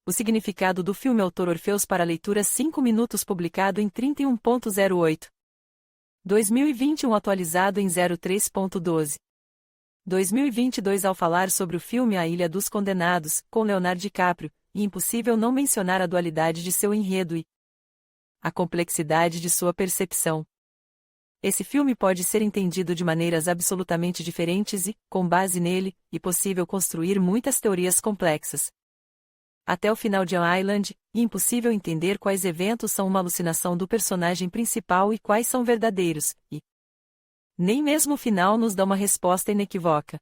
O significado do filme Autor Orfeus para leitura 5 minutos publicado em 31.08. 2021 atualizado em 03.12. 2022 Ao falar sobre o filme A Ilha dos Condenados, com Leonardo DiCaprio, é impossível não mencionar a dualidade de seu enredo e a complexidade de sua percepção. Esse filme pode ser entendido de maneiras absolutamente diferentes e, com base nele, é possível construir muitas teorias complexas. Até o final de An Island, é impossível entender quais eventos são uma alucinação do personagem principal e quais são verdadeiros, e nem mesmo o final nos dá uma resposta inequívoca.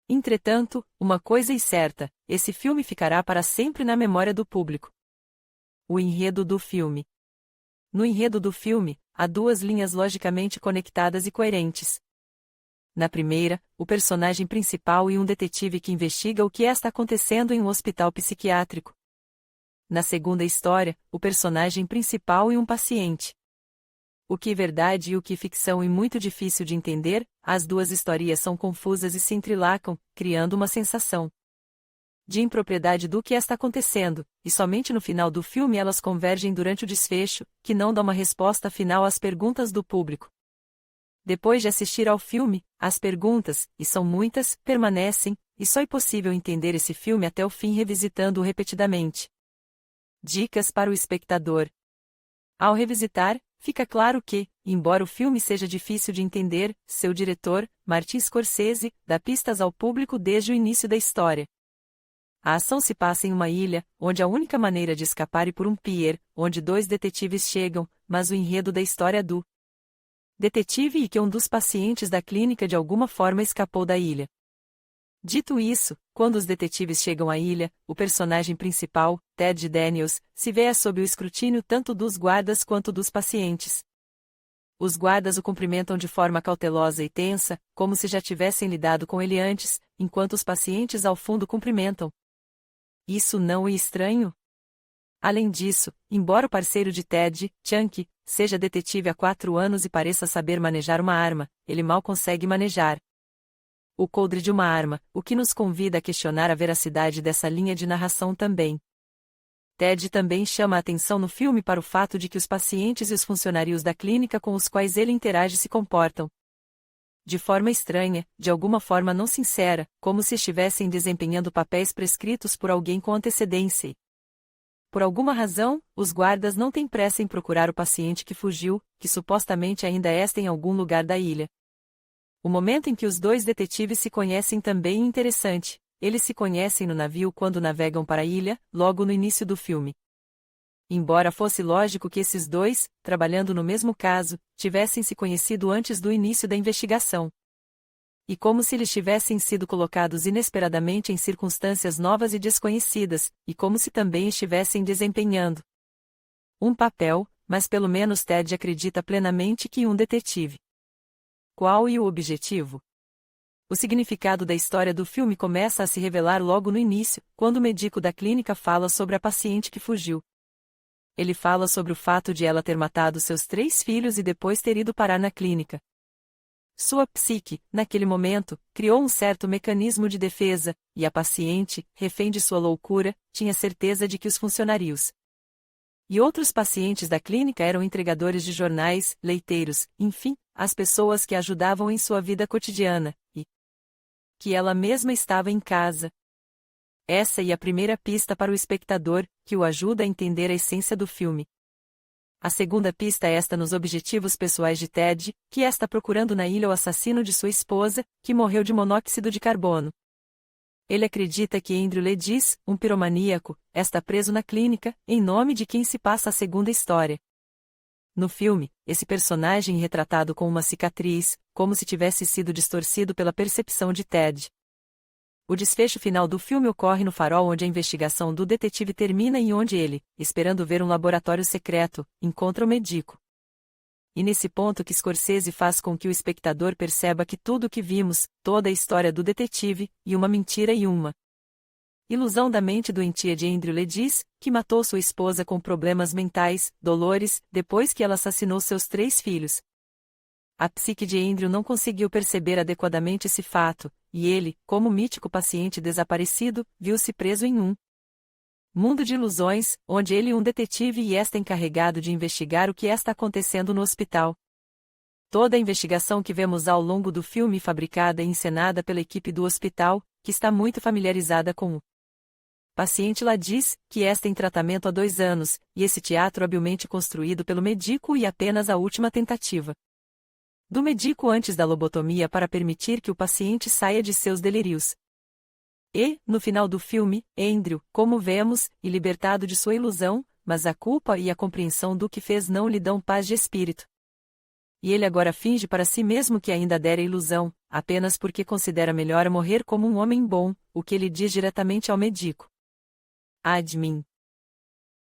Entretanto, uma coisa é certa, esse filme ficará para sempre na memória do público. O enredo do filme. No enredo do filme, há duas linhas logicamente conectadas e coerentes. Na primeira, o personagem principal e um detetive que investiga o que está acontecendo em um hospital psiquiátrico. Na segunda história, o personagem principal e um paciente. O que é verdade e o que é ficção é muito difícil de entender, as duas histórias são confusas e se entrelacam, criando uma sensação de impropriedade do que está acontecendo, e somente no final do filme elas convergem durante o desfecho, que não dá uma resposta final às perguntas do público. Depois de assistir ao filme, as perguntas, e são muitas, permanecem, e só é possível entender esse filme até o fim revisitando-o repetidamente. Dicas para o espectador. Ao revisitar, fica claro que, embora o filme seja difícil de entender, seu diretor, Martin Scorsese, dá pistas ao público desde o início da história. A ação se passa em uma ilha, onde a única maneira de escapar é por um pier, onde dois detetives chegam, mas o enredo da história do detetive e que um dos pacientes da clínica de alguma forma escapou da ilha. Dito isso, quando os detetives chegam à ilha, o personagem principal, Ted Daniels, se vê sob o escrutínio tanto dos guardas quanto dos pacientes. Os guardas o cumprimentam de forma cautelosa e tensa, como se já tivessem lidado com ele antes, enquanto os pacientes ao fundo cumprimentam. Isso não é estranho? Além disso, embora o parceiro de Ted, Chunky, seja detetive há 4 anos e pareça saber manejar uma arma, ele mal consegue manejar o coldre de uma arma, o que nos convida a questionar a veracidade dessa linha de narração também. Ted também chama a atenção no filme para o fato de que os pacientes e os funcionários da clínica com os quais ele interage se comportam de forma estranha, de alguma forma não sincera, como se estivessem desempenhando papéis prescritos por alguém com antecedência. Por alguma razão, os guardas não têm pressa em procurar o paciente que fugiu, que supostamente ainda está em algum lugar da ilha. O momento em que os dois detetives se conhecem também é interessante. Eles se conhecem no navio quando navegam para a ilha, logo no início do filme. Embora fosse lógico que esses dois, trabalhando no mesmo caso, tivessem se conhecido antes do início da investigação. E como se eles tivessem sido colocados inesperadamente em circunstâncias novas e desconhecidas, e como se também estivessem desempenhando um papel, mas pelo menos Ted acredita plenamente que um detetive. Qual é o objetivo? O significado da história do filme começa a se revelar logo no início, quando o médico da clínica fala sobre a paciente que fugiu. Ele fala sobre o fato de ela ter matado seus 3 filhos e depois ter ido parar na clínica. Sua psique, naquele momento, criou um certo mecanismo de defesa, e a paciente, refém de sua loucura, tinha certeza de que os funcionários e outros pacientes da clínica eram entregadores de jornais, leiteiros, enfim, as pessoas que ajudavam em sua vida cotidiana, e que ela mesma estava em casa. Essa é a primeira pista para o espectador, que o ajuda a entender a essência do filme. A segunda pista está nos objetivos pessoais de Ted, que está procurando na ilha o assassino de sua esposa, que morreu de monóxido de carbono. Ele acredita que Andrew Ledis, um piromaníaco, está preso na clínica, em nome de quem se passa a segunda história. No filme, esse personagem é retratado com uma cicatriz, como se tivesse sido distorcido pela percepção de Ted. O desfecho final do filme ocorre no farol onde a investigação do detetive termina e onde ele, esperando ver um laboratório secreto, encontra o médico. E nesse ponto que Scorsese faz com que o espectador perceba que tudo o que vimos, toda a história do detetive, é uma mentira e uma ilusão da mente doentia de Andrew Ledis, que matou sua esposa com problemas mentais, dolores, depois que ela assassinou seus 3 filhos. A psique de Andrew não conseguiu perceber adequadamente esse fato, e ele, como mítico paciente desaparecido, viu-se preso em um Mundo de ilusões, onde ele é um detetive e está encarregado de investigar o que está acontecendo no hospital. Toda a investigação que vemos ao longo do filme fabricada e encenada pela equipe do hospital, que está muito familiarizada com o paciente lá diz, que está em tratamento há 2 anos, e esse teatro habilmente construído pelo médico e apenas a última tentativa do médico antes da lobotomia para permitir que o paciente saia de seus delírios. E, no final do filme, Andrew, como vemos, e libertado de sua ilusão, mas a culpa e a compreensão do que fez não lhe dão paz de espírito. E ele agora finge para si mesmo que ainda dera ilusão, apenas porque considera melhor morrer como um homem bom, o que ele diz diretamente ao médico. Admin.